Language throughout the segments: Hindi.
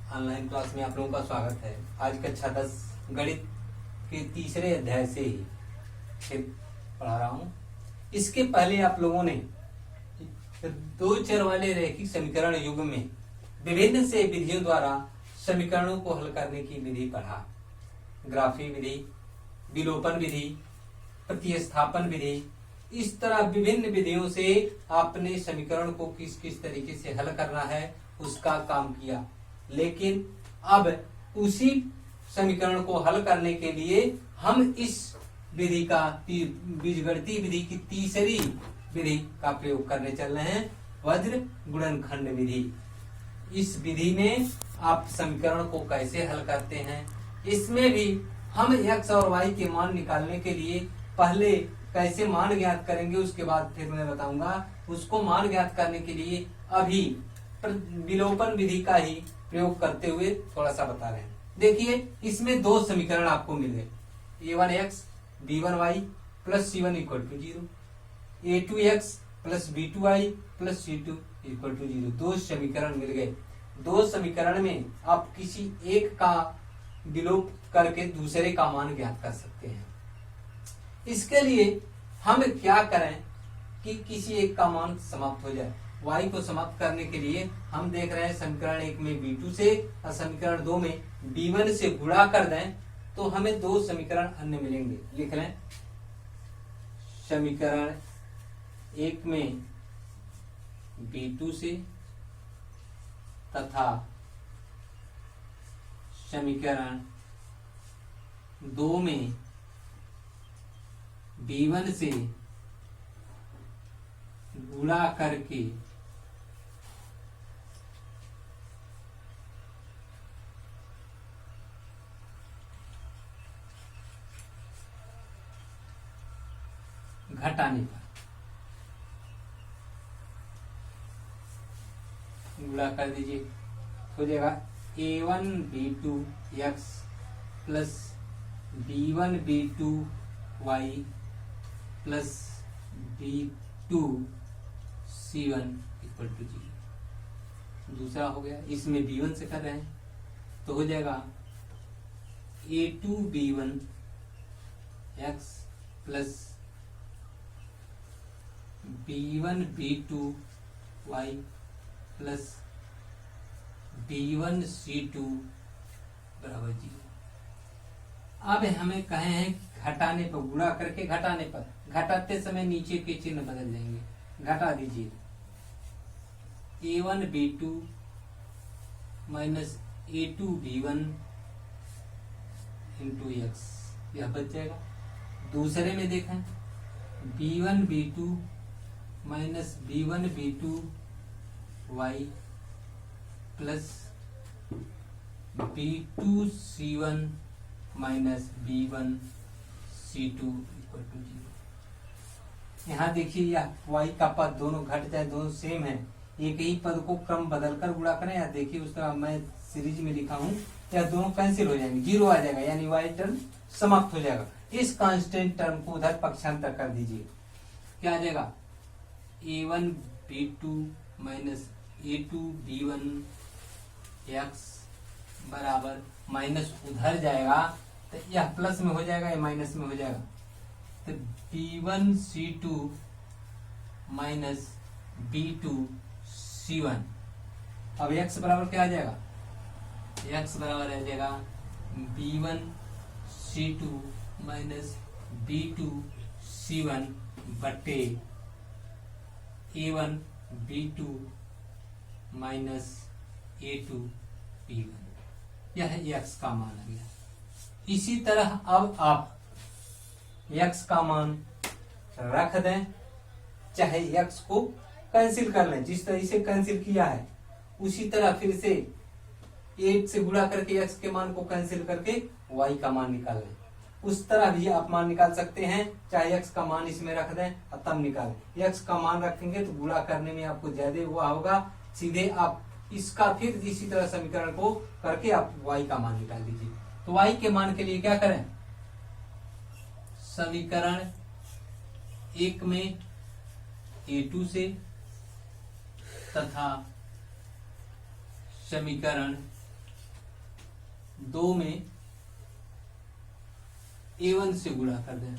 ऑनलाइन क्लास में आप लोगों का स्वागत है। आज कक्षा 10 गणित के तीसरे अध्याय से ही फिर पढ़ा रहा हूँ। इसके पहले आप लोगों ने दो चर वाले रैखिक समीकरण युग में विभिन्न से विधियों द्वारा समीकरणों को हल करने की विधि पढ़ा। ग्राफी विधि, विलोपन विधि, प्रतिस्थापन विधि, इस तरह विभिन्न विधियों से आपने समीकरण को किस किस तरीके से हल करना है उसका काम किया। लेकिन अब उसी समीकरण को हल करने के लिए हम इस विधि का बीजगणितीय विधि की तीसरी विधि का प्रयोग करने चल रहे हैं, वज्र गुणनखंड विधि। इस विधि में आप समीकरण को कैसे हल करते हैं, इसमें भी हम x और y के मान निकालने के लिए पहले कैसे मान ज्ञात करेंगे उसके बाद फिर मैं बताऊंगा। उसको मान ज्ञात करने के लिए अभी विलोपन विधि का ही प्रयोग करते हुए थोड़ा सा बता रहे हैं। देखिए, इसमें दो समीकरण आपको मिले, a1x b1y plus c1 equal to 0, a2x plus b2y plus c2 equal to 0। दो समीकरण मिल गए। दो समीकरण में आप किसी एक का विलोप करके दूसरे का मान ज्ञात कर सकते हैं। इसके लिए हम क्या करें कि किसी एक का मान समाप्त हो जाए। y को समाप्त करने के लिए हम देख रहे हैं समीकरण 1 में b2 से और समीकरण 2 में b1 से गुणा कर दें तो हमें दो समीकरण अन्य मिलेंगे। लिख लें, समीकरण 1 में b2 से तथा समीकरण 2 में b1 से गुणा करके घटाने पर गुणा कर दीजिए, हो जाएगा a1 b2 x plus b1 b2 y plus b2 c1 equal to 0। दूसरा हो गया, इसमें b1 से कर रहे हैं तो हो जाएगा a2 b1 x plus b1 b2 y plus b1 c2 बराबर 0। अब हमें कहे हैं घटाने पर, गुणा करके घटाने पर, घटाते समय नीचे के चिन्ह बदल जाएंगे। घटा दीजिए, a1 b2 minus a2 b1 into x, यह बच जाएगा। दूसरे में देखें, b1 b2 minus b1 b2 y plus b2 c1 minus b1 c2 equal to 0। यहाँ देखिए, यह y का पद दोनों घट जाए, दोनों सेम है, एक ही पद को क्रम बदलकर गुणा करें। या देखिए, उस तरह मैं सीरीज में लिखा हूं, यह दोनों कैंसिल हो जाएंगे, 0 आ जाएगा, यानी y टर्म समाप्त हो जाएगा। इस कांस्टेंट टर्म को उधर पक्षांतर कर दीजिए, क्या आ जाएगा, a1 b2 minus a2 b1 x बराबर, माइनस उधर जाएगा तो यह प्लस में हो जाएगा, यह माइनस में हो जाएगा, तो b1 c2 minus b2 c1। अब x बराबर क्या आ जाएगा, x बराबर आ जाएगा b1 c2 minus b2 c1 बटे a1 b2 minus a2 b1। यह x का मान आ गया। इसी तरह अब आप x का मान रख दें, चाहे x को कैंसिल कर लें, जिस तरह से कैंसिल किया है उसी तरह फिर से 8 से गुणा करके x के मान को कैंसिल करके y का मान निकाल लें। उस तरह भी आप मान निकाल सकते हैं, चाहे x का मान इसमें रख दें और तब निकालें। x का मान रखेंगे तो गुणा करने में आपको ज्यादा हुआ होगा, सीधे आप इसका फिर इसी तरह समीकरण को करके आप y का मान निकाल दीजिए। तो y के मान के लिए क्या करें, समीकरण 1 में a2 से तथा समीकरण 2 में A1 से गुणा कर दें,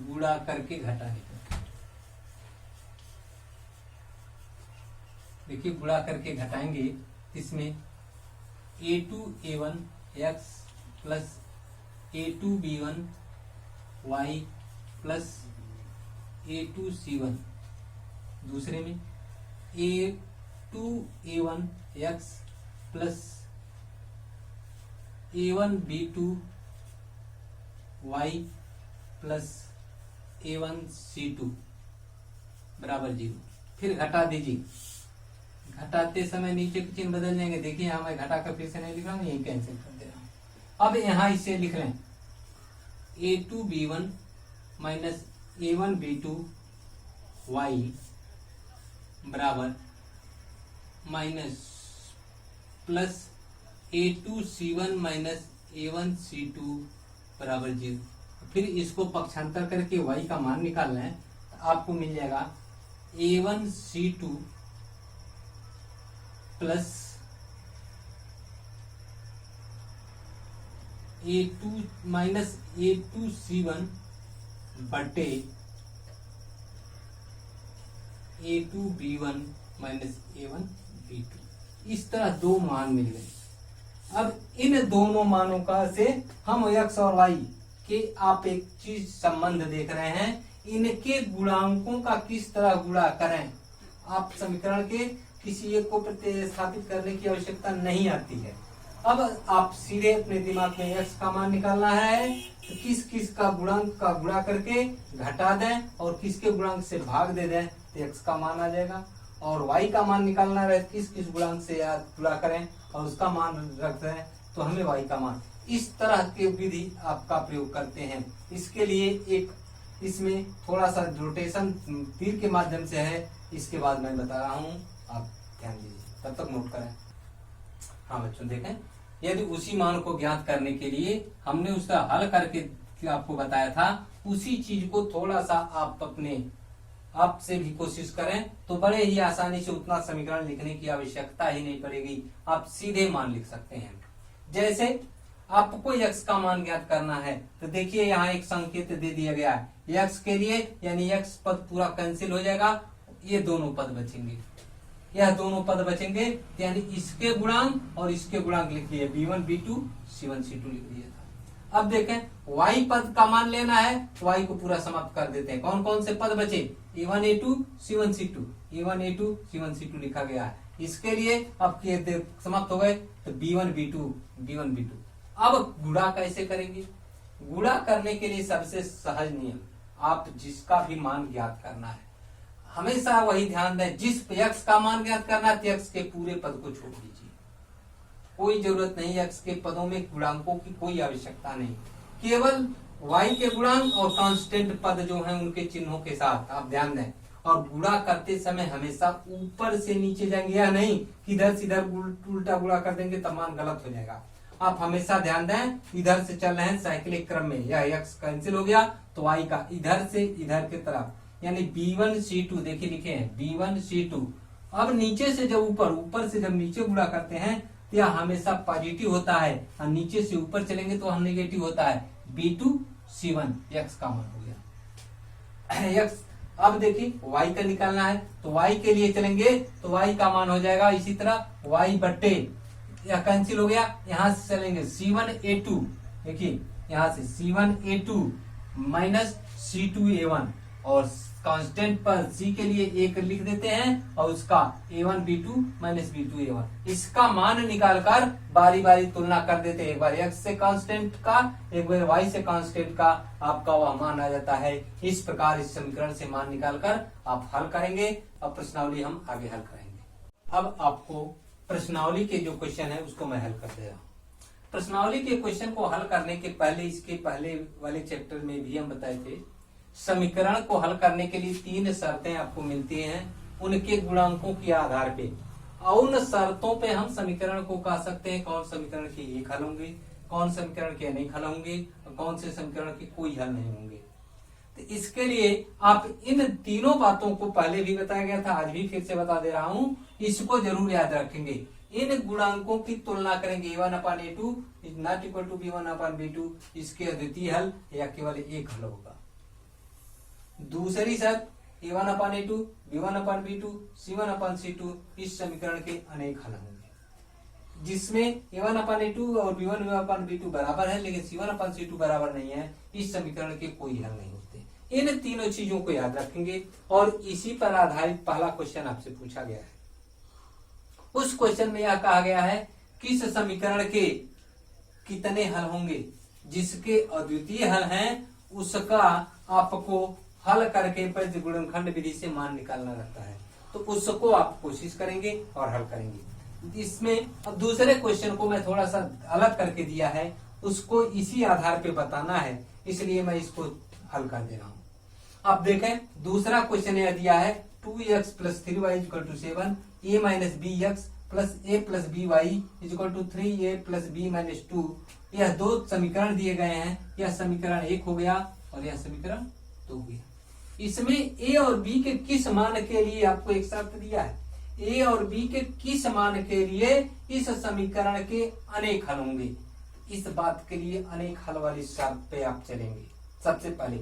गुणा करके घटाने का। देखिए गुणा करके घटाएंगे, इसमें A2A1 x plus A2B1 y plus A2C1, दूसरे में A2A1 x plus A1B2 y plus A1C2 बराबर 0। फिर घटा दीजिए, घटाते समय नीचे के चिन्ह बदल जाएंगे। देखिए यहां मैं घटा कर फिर से नहीं लिख रहा हूं, यही कैंसिल कर दे रहा हूं। अब यहां इसे लिख लें A2B1 माइनस A1B2 y बराबर minus plus A2C1 minus A1C2 बराबर 0। फिर इसको पक्षांतर करके y का मान निकालना है, तो आपको मिल जाएगा A1C2 plus A2 minus A2C1 बटे A2B1 माइनस A1B2। इस तरह दो मान मिल गए। अब इन दोनों मानों का से हम x और y के आप एक चीज संबंध देख रहे हैं, इनके गुणांकों का किस तरह गुणा करें। आप समीकरण के किसी एक को प्रतिस्थापित करने की आवश्यकता नहीं आती है। अब आप सीधे अपने दिमाग में x का मान निकालना है, तो किस किस का गुणांक का गुणा करके घटा दें और किसके गुणांक से भाग दे दें, तो x का मान आ जाएगा। और y का मान निकालना है, किस किस गुणांक से गुणा करें और उसका मान रख दें, तो हमें y का मान। इस तरह की विधि आपका प्रयोग करते हैं। इसके लिए एक इसमें थोड़ा सा रोटेशन तीर के माध्यम से है, इसके बाद मैं बता रहा हूँ, आप ध्यान दीजिए, तब तक नोट करें। हाँ बच्चों देखें, यदि उसी मान को ज्ञात करने के लिए हमने उसका हल करके आपको बताया था, उसी चीज को थोड़ा सा आप अपने आप से भी कोशिश करें, तो बड़े ही आसानी से उतना समीकरण लिखने की आवश्यकता ही नहीं पड़ेगी। आप सीधे मान लिख सकते हैं। जैसे आपको x का मान ज्ञात करना है, तो देखिए यहाँ एक संकेत दे दिया गया है x के लिए, यानी x पद पूरा कैंसिल हो जाएगा, ये दोनों पद बचेंगे, यह दोनों पद बचेंगे, यानी इसके गुणांक और इसके गुणांक लिख दिए, B1 B2 C1 C2 लिख दिया था। अब देखें y पद का मान लेना है, तो y को पूरा समाप्त कर देते हैं। कौन कौन से पद बचे, A1 A2 C1 C2, A1 A2 C1 C2 लिखा गया है। इसके लिए अब समाप्त हो गए, तो B1 B2 B1 B2। अब गुणा कैसे करेंगे, गुणा करने के लिए सबसे सहज नियम, आप जिसका भी मान ज्ञात करना है, हमेशा वही ध्यान दें, जिस x का मान ज्ञात करना है, x के पूरे पद को छोड़ दीजिए। कोई जरूरत नहीं, x के पदों में गुणांकों की कोई आवश्यकता नहीं, केवल y के गुणांक और कांस्टेंट पद जो हैं उनके चिन्हों के साथ आप ध्यान दें। और गुणा करते समय हमेशा ऊपर से नीचे जाएंगे, या नहीं इधर से इधर उल्टा गुणा कर देंगे तब मान गलत हो जाएगा। आप हमेशा ध्यान दें, इधर से चल रहे हैं साइक्लिक क्रम में, यह x कैंसिल हो गया, तो y का इधर से इधर की तरफ, यानी B1 C2 देखिए लिखे हैं B1 C2। अब नीचे से जब ऊपर से जब नीचे गुणा करते हैं, तो यह हमेशा पॉजिटिव होता है, और नीचे से ऊपर चलेंगे तो हम नेगेटिव होता है। B2 C1 x का मान हो गया x। अब देखिए y का निकालना है, तो y के लिए चलेंगे तो y का मान हो जाएगा इसी तरह y बट्टे, यह कैंसिल हो गया, यहां से चलेंगे C1 A2, देखिए यहां से C1 A2 minus C2 A1, और कांस्टेंट पर c के लिए एक लिख देते हैं, और उसका A1 B2 minus B2 A1, इसका मान निकालकर बारी बारी तुलना कर देते हैं। एक बार x से कांस्टेंट का, एक बार y से कांस्टेंट का, आपका वह मान आ जाता है। इस प्रकार इस समीकरण से मान निकालकर आप हल करेंगे। अब प्रश्नावली हम आगे हल करेंगे। अब आपको प्रश्नावली के जो क्वेश्चन है उसको मैं हल कर दे रहा हूँ। प्रश्नावली के क्वेश्चन को हल करने के पहले, इसके पहले वाले चैप्टर में भी हम बताए थे, समीकरण को हल करने के लिए 3 शर्तें आपको मिलती हैं उनके गुणांकों के आधार पे, और उन शर्तों पे हम समीकरण को कह सकते हैं कौन समीकरण के एक हल होंगे, कौन समीकरण के अनेक हल होंगे, और कौन से समीकरण के कोई हल नहीं होंगे। तो इसके लिए आप इन तीनों बातों को पहले भी बताया गया था, आज भी फिर से बता दे रहा हूं, इसको जरूर याद रखेंगे। इन गुणांकों की तुलना करेंगे। a1/a2 is not equal to b1/b2, इसके अद्वितीय हल या केवल एक हल होगा। दूसरी शर्त a1/a2 b1/b2 c1/c2 इस समीकरण के अनेक हल होंगे, जिसमें a1/a2 और b1/b2 बराबर है लेकिन c1/c2 बराबर नहीं है। इस समीकरण के कोई हल नहीं होते। इन तीनों चीजों को याद रखेंगे और इसी पर आधारित पहला क्वेश्चन आपसे पूछा गया है। उस क्वेश्चन में यह कहा गया है किस समीकरण के कितने हल होंगे, जिसके अद्वितीय हल हैं उसका आपको हल करके प्रति गुणनखंड विधि से मान निकालना रहता है। तो उसको आप कोशिश करेंगे और हल करेंगे। इसमें अब दूसरे क्वेश्चन को मैं थोड़ा सा अलग करके दिया है, उसको इसी आधार पे बताना है, इसलिए मैं इसको हल कर दे रहा हूं। अब देखें दूसरा क्वेश्चन यह दिया है 2x + 3y = 7, a - bx + a + by = 3a + b - 2। यह दो समीकरण दिए गए हैं। यह समीकरण 1 हो गया और यह समीकरण 2 हो गया। इसमें a और b के किस मान के लिए आपको एक शर्त दिया है, a और b के किस मान के लिए इस समीकरण के अनेक हल होंगे। इस बात के लिए अनेक हल वाली शर्त पे आप चलेंगे। सबसे पहले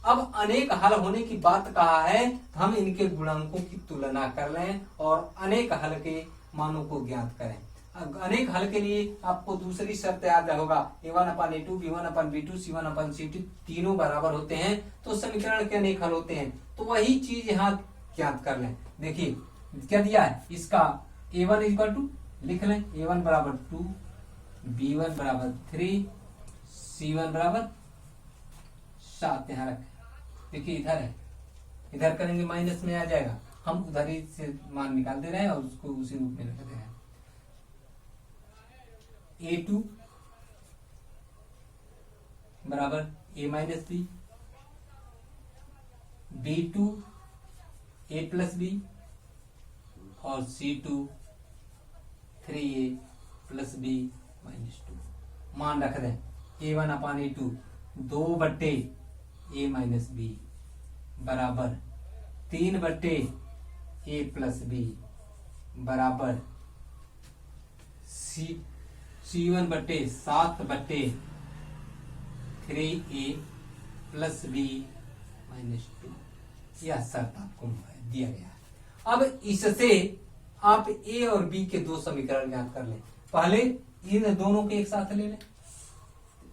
अब अनेक हल होने की बात कहा है, हम इनके गुणांकों की तुलना कर लें और अनेक हल के मानों को ज्ञात करें। अनेक हल के लिए आपको दूसरी शर्त याद होगा, a1/a2 b1/b2 c1/c2 तीनों बराबर होते हैं तो समीकरण के अनेक हल होते हैं। तो वही चीज यहाँ ज्ञात कर लें। देखिए क्या दिया है, इसका a1 = लिख लें a1 = 2, b1 = 3, c1 = 7। यहाँ रखें, देखिए इधर है, इधर करेंगे माइनस में आ जाएगा, हम उधर ही से मान निकाल दे रहे हैं और उसको उसी रूप में रख दे रहे हैं। a2 बराबर a - b, b2 a + b और c2 3a + b - 2। मान रख दें a1/a2 2/a - b बराबर 3/a + b बराबर c1/7/3a + b - 2। यह शर्त आपको दिया गया है। अब इससे आप a और b के दो समीकरण ज्ञात कर लें। पहले इन दोनों के एक साथ ले लें,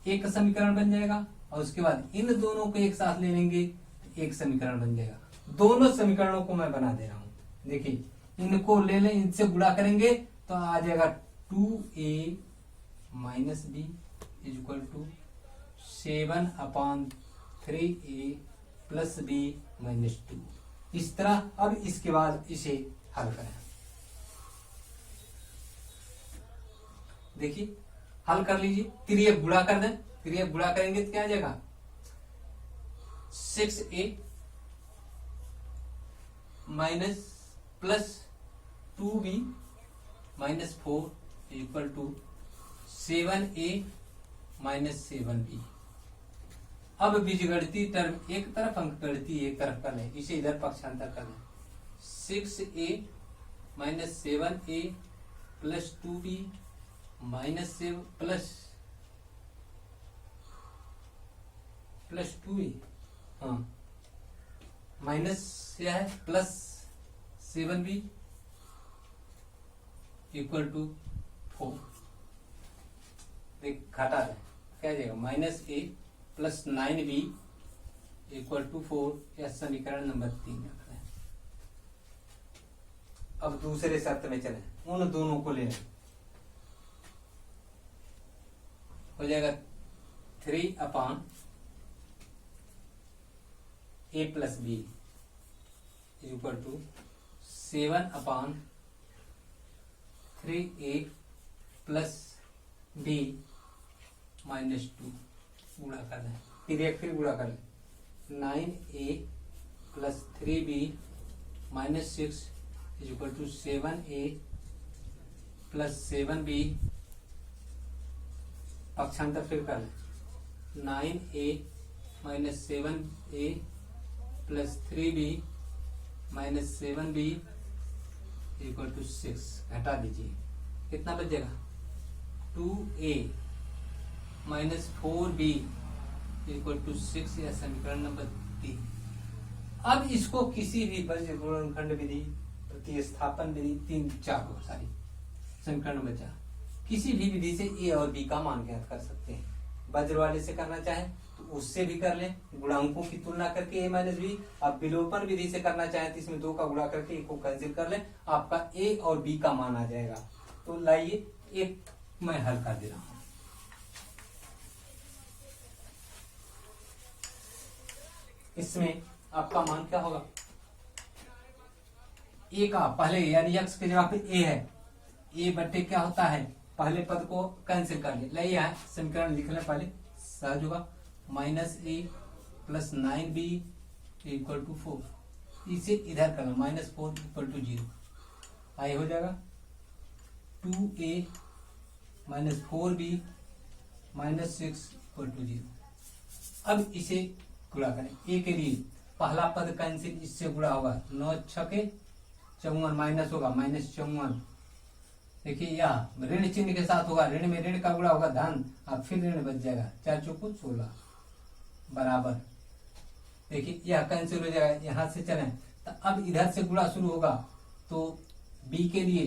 एक समीकरण बन जाएगा और उसके बाद इन दोनों को एक साथ ले लेंगे, एक समीकरण बन जाएगा। दोनों समीकरणों को मैं बना दे रहा हूं। देखिए इनको ले लें, इनसे गुणा करेंगे तो आ जाएगा 2a - b = 7/3a + b - 2। इस तरह अब इसके बाद इसे हल करें। देखिए हल कर लीजिए, तिर्यक गुणा कर दें, तिर्यक गुणा करेंगे तो क्या आ जाएगा 6a - +2b - 4 = 7a - 7b। अब बीजगणितीय टर्म एक तरफ, अंकगणितीय एक तरफ कर लें, इसे इधर पक्षांतर कर लें। 6a - 7a + 2b - 7 plus 2a, हाँ माइनस क्या है +7b = 4। देख घटा है, क्या जाएगा -a + 9b = 4। यह समीकरण नंबर 3 रख रहे हैं। अब दूसरे शर्त में चले, उन दोनों को ले लें, हो जाएगा 3/a + b = 7/3a + b - 2। गुणा कर दें, फिर गुणा कर लें, 9a + 3b - 6 = 7a + 7b। पक्षांतर फिर कर लें, 9a - 7a + 3b - 7b = 6। घटा दीजिए, कितना बच जाएगा 2a minus 4b equal to 6, या समीकरण नंबर 3। अब इसको किसी भी वज्र गुणनखंड विधि, प्रतिस्थापन विधि, 3-4 को सारी समीकरण नंबर 4 किसी भी विधि से a और b का मान ज्ञात कर सकते हैं। वज्र वाले से करना चाहे तो उससे भी कर लें, गुणांकों की तुलना करके a माइनस बी। अब विलोपन विधि से करना चाहे तो इसमें 2 का गुणा करके a को कैंसिल कर लें, आपका a और b का मान आ जाएगा। तो लाइए एक मैं हल कर दे रहा हूं। इसमें आपका मान क्या होगा, a का पहले यानी x के जगह पे a है, a बट्टे क्या होता है, पहले पद को कैंसिल कर ले, लाइए समीकरण लिख लें पहले, सहज होगा। -a plus 9b equal to 4, इसे इधर करना, -4 इक्वल टू 0, आई हो जाएगा 2a minus 4b minus 6 equal to 0। अब इसे गुणा करें, a के लिए पहला पद कैंसिल, इससे गुणा होगा, 9 छके 54 माइनस होगा -54। देखिए यह ऋण चिन्ह के साथ होगा, ऋण में ऋण का गुणा होगा धन, अब फिर ऋण बच जाएगा, 4 चौको 16 बराबर। देखिए यह कैंसिल हो जाएगा, यहां से चलें तो अब इधर से गुणा शुरू होगा, तो b के लिए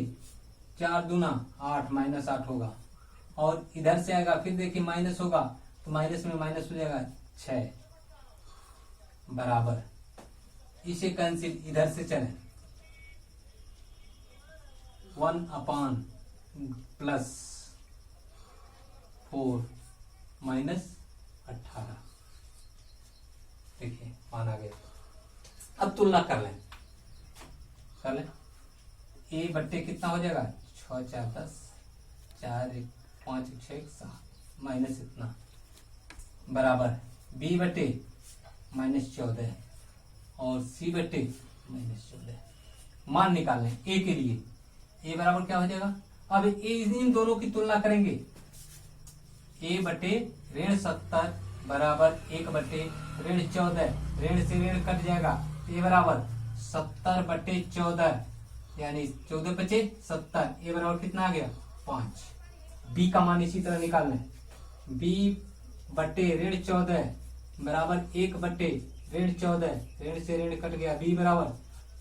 4 दूना 8 माइनस 8 होगा, और इधर से आएगा फिर देखिए माइनस होगा, तो माइनस में माइनस हो जाएगा 6 बराबर। इसे कैंसिल, इधर से चलें 1 अपान प्लस 4 माइनस 18। देखिए मान आ गया। अब तुलना कर लें a बट्टे कितना हो जाएगा, 6 4 10, 4 1 5 6 1 7 माइनस इतना बराबर b बट्टे -14 और c बट्टे -14। मान निकाल लें a के लिए, a बराबर क्या हो जाएगा, अब इन दोनों की तुलना करेंगे, a बटे ऋण 70 बराबर 1 बटे ऋण 14, ऋण से ऋण कट जाएगा, a बराबर 70 बटे 14 यानी 14 बचे 70, a बराबर कितना आ गया 5। b का मान इसी तरह निकालना है, b बटे ऋण 14 बराबर 1 बटे ऋण 14, ऋण से ऋण कट गया, b बराबर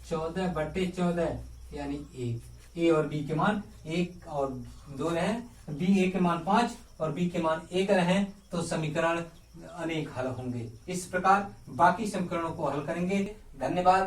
14 बटे 14 यानी 1। a और b के मान 1 और 2 रहे, b a के मान 5 और b के मान 1 रहे, तो समीकरण अनेक हल होंगे। इस प्रकार बाकी समीकरणों को हल करेंगे। धन्यवाद।